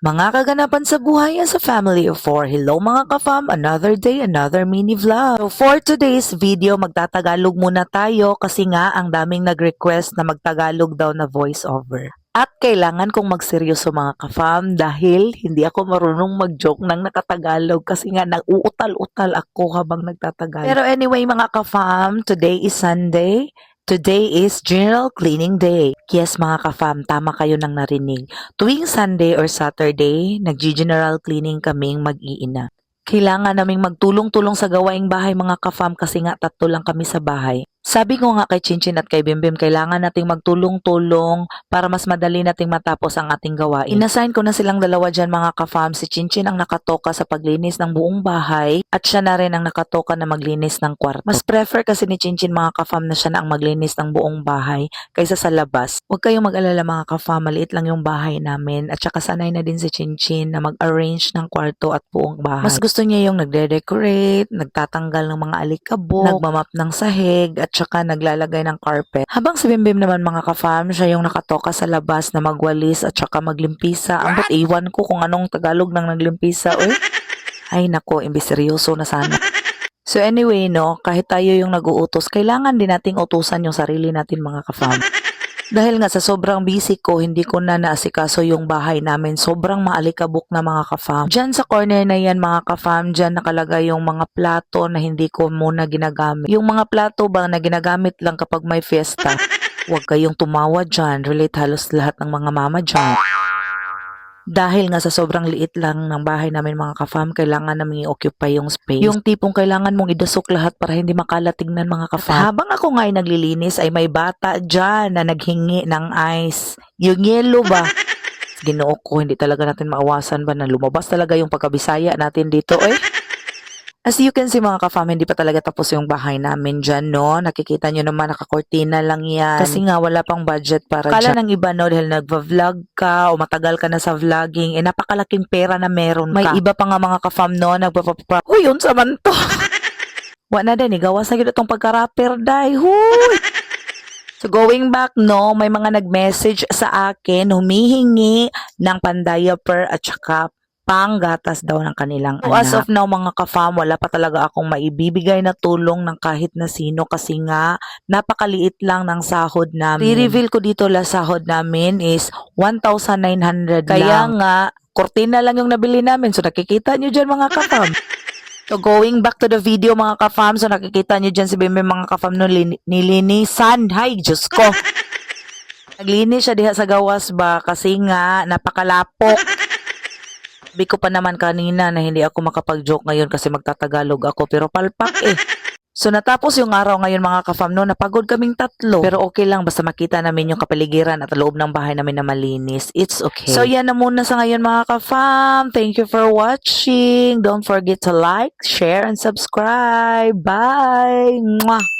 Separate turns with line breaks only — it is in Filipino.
Mga kaganapan sa buhay as a family of four. Hello mga ka-fam, another day, another mini vlog. So for today's video, magtatagalog muna tayo kasi nga ang daming nag-request na magtagalog daw na voice over. At kailangan kong magseryoso mga ka-fam dahil hindi ako marunong mag-joke ng nakatagalog kasi nga nag-uutal-utal ako habang nagtatagalog. Pero anyway mga ka-fam, today is Sunday. Today is General Cleaning Day. Yes mga ka-fam, tama kayo nang narinig. Tuwing Sunday or Saturday, nag-general cleaning kaming mag-iina. Kailangan naming magtulong-tulong sa gawaing bahay mga ka-fam kasi nga tatlo lang kami sa bahay. Sabi ko nga kay Chinchin at kay Bimbim, kailangan nating magtulong-tulong para mas madali nating matapos ang ating gawain. Inassign ko na silang dalawa dyan mga ka-fam. Si Chinchin ang nakatoka sa paglinis ng buong bahay at siya na rin ang nakatoka na maglinis ng kwarto. Mas prefer kasi ni Chinchin mga ka-fam na siya na ang maglinis ng buong bahay kaysa sa labas. Huwag kayong mag-alala mga ka-fam, maliit lang yung bahay namin at saka sanay na din si Chinchin na mag-arrange ng kwarto at buong bahay. Mas gusto niya yung nagde-decorate, nagtatanggal ng mga alikabok, nagmamap ng sahig at saka naglalagay ng carpet. Habang si Bimbim naman mga ka-fam, siya yung nakatoka sa labas na magwalis at saka maglimpisa. Ambot iwan ko kung anong Tagalog ng naglimpisa. Ay nako, imbis seryoso na sana. So anyway, no, kahit tayo yung nag-uutos, kailangan din nating utusan yung sarili natin mga ka-fam. Dahil nga sa sobrang busy ko, hindi ko na naasikaso yung bahay namin. Sobrang maalikabok na mga ka-fam. Diyan sa corner na yan mga ka-fam, diyan nakalagay yung mga plato na hindi ko muna ginagamit. Yung mga plato ba na ginagamit lang kapag may fiesta. Huwag kayong tumawa dyan. Relate halos lahat ng mga mama dyan. Dahil nga sa sobrang liit lang ng bahay namin mga ka-fam, kailangan namin i-occupy yung space. Yung tipong kailangan mong idasok lahat para hindi makalatingnan mga ka-fam. Habang ako nga ay naglilinis ay may bata dyan na naghingi ng ice. Yung yellow ba? Ginoo ko, hindi talaga natin maawasan ba na lumabas talaga yung pagkabisaya natin dito As you can see mga ka-fam, hindi pa talaga tapos yung bahay namin dyan, no? Nakikita nyo naman, nakakortina lang yan. Kasi nga, wala pang budget para dyan. Kala ng iba, no, dahil nagva-vlog ka o matagal ka na sa vlogging, napakalaking pera na meron ka. May iba pa nga mga ka-fam, no, nagpapapapap. Huy, yun sa man to. Wala na din, gawas na gito itong pagka-rapper, day. Huy! So going back, no, may mga nag-message sa akin, humihingi ng pandiaper at saka panggatas daw ng kanilang anak. As of now mga ka-fam, wala pa talaga akong maibibigay na tulong ng kahit na sino kasi nga napakaliit lang ng sahod namin. I-reveal ko dito la sahod namin is 1,900 Kaya nga, kortina lang yung nabili namin. So nakikita nyo dyan mga ka-fam. So going back to the video mga ka-fam, so nakikita nyo dyan si Bimbe mga ka-fam no, nilinisan. Hay, Diyos ko! Naglinis siya diha sa gawas ba kasi nga napakalapok. Sabi ko pa naman kanina na hindi ako makapag-joke ngayon kasi magtatagalog ako pero palpak So natapos yung araw ngayon mga ka-fam no, napagod kaming tatlo. Pero okay lang basta makita namin yung kapaligiran at loob ng bahay namin na malinis. It's okay. So yan na muna sa ngayon mga ka-fam. Thank you for watching. Don't forget to like, share, and subscribe. Bye! Mwah!